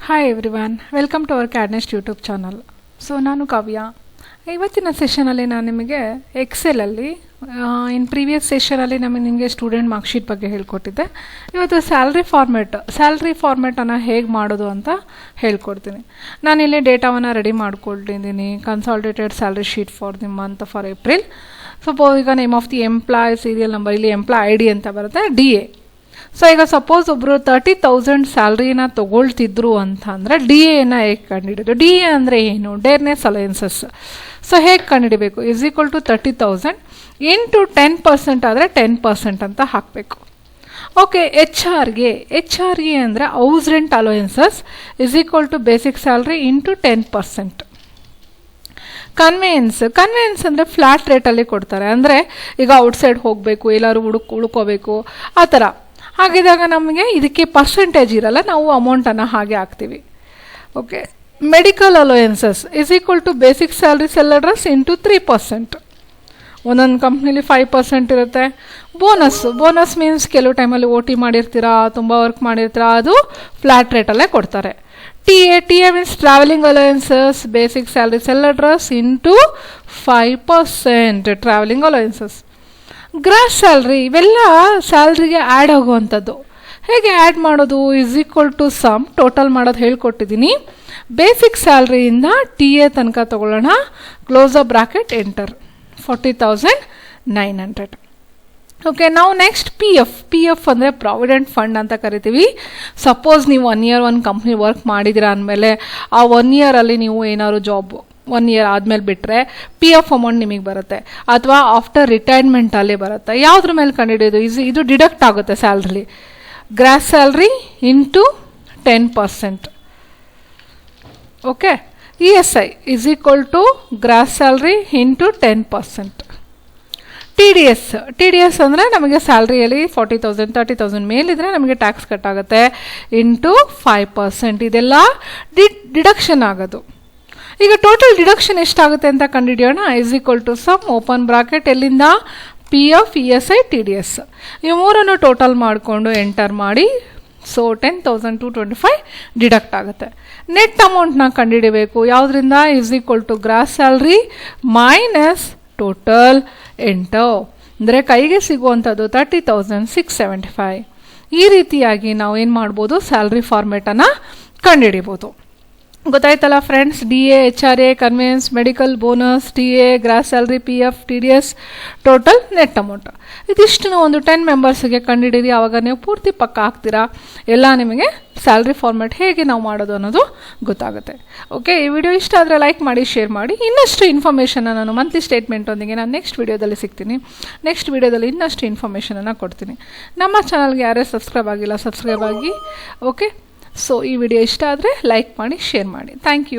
Hi everyone, welcome to our CAD NEST YouTube channel. So ನಾನು ಕಾವ್ಯ. ಇವತ್ತಿನ ಸೆಷನಲ್ಲಿ ನಾನು ನಿಮಗೆ ಎಕ್ಸೆಲಲ್ಲಿ ಇನ್ ಪ್ರೀವಿಯಸ್ ಸೆಷನಲ್ಲಿ ನಿಮಗೆ ಸ್ಟೂಡೆಂಟ್ ಮಾರ್ಕ್ ಶೀಟ್ ಬಗ್ಗೆ ಹೇಳ್ಕೊಟ್ಟಿದ್ದೆ. ಇವತ್ತು ಸ್ಯಾಲ್ರಿ ಫಾರ್ಮೆಟನ್ನು ಹೇಗೆ ಮಾಡೋದು ಅಂತ ಹೇಳ್ಕೊಡ್ತೀನಿ. ನಾನಿಲ್ಲಿ ಡೇಟಾವನ್ನು ರೆಡಿ ಮಾಡ್ಕೊಳ್ತಿದ್ದೀನಿ. Consolidated salary sheet for the month for April. Suppose ಈಗ name of the employee, serial number, ಇಲ್ಲಿ ಎಂಪ್ಲಾಯ್ ಐ ಡಿ ಅಂತ ಬರುತ್ತೆ, DA. ಸೊ ಈಗ ಸಪೋಸ್ ಒಬ್ಬರು 30,000 ಸ್ಯಾಲ್ರಿನ ತೊಗೊಳ್ತಿದ್ರು ಅಂತಂದರೆ DAನ ಹೇಗೆ ಕಂಡುಹಿಡಿಯೋದು? DA ಅಂದರೆ ಏನು? ಡೇರ್ನೆಸ್ ಅಲಯನ್ಸಸ್. ಸೊ ಹೇಗೆ ಕಂಡುಹಿಡಬೇಕು? ಈಸ್ ಈಕ್ವಲ್ ಟು 30,000 ಇಂಟು 10% ಆದರೆ 10% ಅಂತ ಹಾಕಬೇಕು. ಓಕೆ, ಎಚ್ ಆರ್ ಎ ಅಂದರೆ house rent allowances is equal to basic salary into 10%. Conveyance ಅಂದರೆ ಫ್ಲ್ಯಾಟ್ ರೇಟಲ್ಲಿ ಕೊಡ್ತಾರೆ. ಅಂದರೆ ಈಗ ಔಟ್ಸೈಡ್ ಹೋಗಬೇಕು, ಎಲ್ಲರೂ ಉಳ್ಕೋಬೇಕು, ಆ ಥರ. ಹಾಗಿದ್ದಾಗ ನಮಗೆ ಇದಕ್ಕೆ ಪರ್ಸೆಂಟೇಜ್ ಇರಲ್ಲ, ನಾವು ಅಮೌಂಟನ್ನು ಹಾಗೆ ಹಾಕ್ತೀವಿ. Okay, medical allowances is equal to basic salary cell address into 3%. ಒಂದೊಂದು ಕಂಪ್ನಿಲಿ 5% ಇರುತ್ತೆ. ಬೋನಸ್ ಮೀನ್ಸ್ ಕೆಲವು ಟೈಮಲ್ಲಿ OT ಮಾಡಿರ್ತೀರಾ, ತುಂಬ ವರ್ಕ್ ಮಾಡಿರ್ತೀರಾ, ಅದು ಫ್ಲ್ಯಾಟ್ ರೇಟಲ್ಲೇ ಕೊಡ್ತಾರೆ. T A means travelling allowances, basic salary cell address into 5% travelling allowances. Gross salary ಇವೆಲ್ಲ ಸ್ಯಾಲ್ರಿಗೆ ಆ್ಯಡ್ ಆಗುವಂಥದ್ದು. ಹೇಗೆ ಆ್ಯಡ್ ಮಾಡೋದು? Is equal to sum, total ಮಾಡೋದು ಹೇಳ್ಕೊಟ್ಟಿದ್ದೀನಿ. ಬೇಸಿಕ್ ಸ್ಯಾಲ್ರಿಯಿಂದ TA ತನಕ ತೊಗೊಳ್ಳೋಣ. Close up bracket enter, 40,900. Okay, ನಾವು ನೆಕ್ಸ್ಟ್ ಪಿ ಎಫ್ ಅಂದರೆ ಪ್ರಾವಿಡೆಂಟ್ ಫಂಡ್ ಅಂತ ಕರಿತೀವಿ. ಸಪೋಸ್ ನೀವು 1 year ಒಂದು ಕಂಪ್ನಿ ವರ್ಕ್ ಮಾಡಿದಿರ ಅಂದಮೇಲೆ ಆ 1 year ನೀವು ಏನಾದ್ರು ಜಾಬ್ 1 year ಆದಮೇಲೆ ಬಿಟ್ಟರೆ PF ಅಮೌಂಟ್ ನಿಮಗೆ ಬರುತ್ತೆ, ಅಥವಾ ಆಫ್ಟರ್ ರಿಟೈರ್ಮೆಂಟಲ್ಲೇ ಬರುತ್ತೆ. ಯಾವುದ್ರ ಮೇಲೆ ಕಂಡುಹಿಡಿಯೋದು? ಇದು ಡಿಡಕ್ಟ್ ಆಗುತ್ತೆ salary. Gross salary into 10%. Okay, ESI is equal to gross salary into 10%. T D S ಅಂದರೆ ನಮಗೆ ಸ್ಯಾಲ್ರಿಯಲ್ಲಿ 40,000 30,000 ಮೇಲಿದ್ರೆ ನಮಗೆ ಟ್ಯಾಕ್ಸ್ ಕಟ್ ಆಗುತ್ತೆ, ಇಂಟು 5%. ಇದೆಲ್ಲ ಡಿಡಕ್ಷನ್ ಆಗೋದು. ಈಗ ಟೋಟಲ್ ಡಿಡಕ್ಷನ್ ಎಷ್ಟಾಗುತ್ತೆ ಅಂತ ಕಂಡುಹಿಡಿಯೋಣ. Is equal to sum, open bracket, ಎಲ್ಲಿಂದ? PF, ESI, TDS ಇವು ಮೂರನ್ನು ಟೋಟಲ್ ಮಾಡಿಕೊಂಡು ಎಂಟರ್ ಮಾಡಿ. ಸೊ 10,225 ಡಿಡಕ್ಟ್ ಆಗುತ್ತೆ. ನೆಟ್ ಅಮೌಂಟ್ನ ಕಂಡುಹಿಡಿಬೇಕು. ಯಾವುದರಿಂದ? Is equal to gross salary minus total enter, ಅಂದರೆ ಕೈಗೆ ಸಿಗುವಂಥದ್ದು 30,675. ಈ ರೀತಿಯಾಗಿ ನಾವು ಏನು ಮಾಡ್ಬೋದು? ಸ್ಯಾಲ್ರಿ ಫಾರ್ಮೆಟನ್ನು ಕಂಡುಹಿಡಿಬೋದು. ಗೊತ್ತಾಯ್ತಲ್ಲ friends? DA, HRA, conveyance, medical, bonus, TA, gross salary, PF, TDS, total, net amount. ಇದಿಷ್ಟು ಒಂದು 10 ಮೆಂಬರ್ಸ್ಗೆ ಕಂಡುಹಿಡಿದು ಆವಾಗ ನೀವು ಪೂರ್ತಿ ಪಕ್ಕ ಹಾಕ್ತೀರಾ. ಎಲ್ಲ ನಿಮಗೆ ಸ್ಯಾಲ್ರಿ ಫಾರ್ಮೆಟ್ ಹೇಗೆ ನಾವು ಮಾಡೋದು ಅನ್ನೋದು ಗೊತ್ತಾಗುತ್ತೆ. ಓಕೆ, ಈ ವಿಡಿಯೋ ಇಷ್ಟ ಆದರೆ ಲೈಕ್ ಮಾಡಿ, ಶೇರ್ ಮಾಡಿ. ಇನ್ನಷ್ಟು ಇನ್ಫಾರ್ಮೇಷನ್ನ ನಾನು ಮಂತ್ಲಿ ಸ್ಟೇಟ್ಮೆಂಟೊಂದಿಗೆ ನಾನು ನೆಕ್ಸ್ಟ್ ವಿಡಿಯೋದಲ್ಲಿ ಸಿಗ್ತೀನಿ. ನೆಕ್ಸ್ಟ್ ವಿಡಿಯೋದಲ್ಲಿ ಇನ್ನಷ್ಟು ಇನ್ಫಾರ್ಮೇಷನನ್ನು ಕೊಡ್ತೀನಿ. ನಮ್ಮ ಚಾನಲ್ಗೆ ಯಾರೇ ಸಬ್ಸ್ಕ್ರೈಬ್ ಆಗಿಲ್ಲ, ಸಬ್ಸ್ಕ್ರೈಬ್ ಆಗಿ. ಓಕೆ, ಸೊ ಈ ವಿಡಿಯೋ ಇಷ್ಟ ಆದರೆ ಲೈಕ್ ಮಾಡಿ, ಶೇರ್ ಮಾಡಿ. Thank you.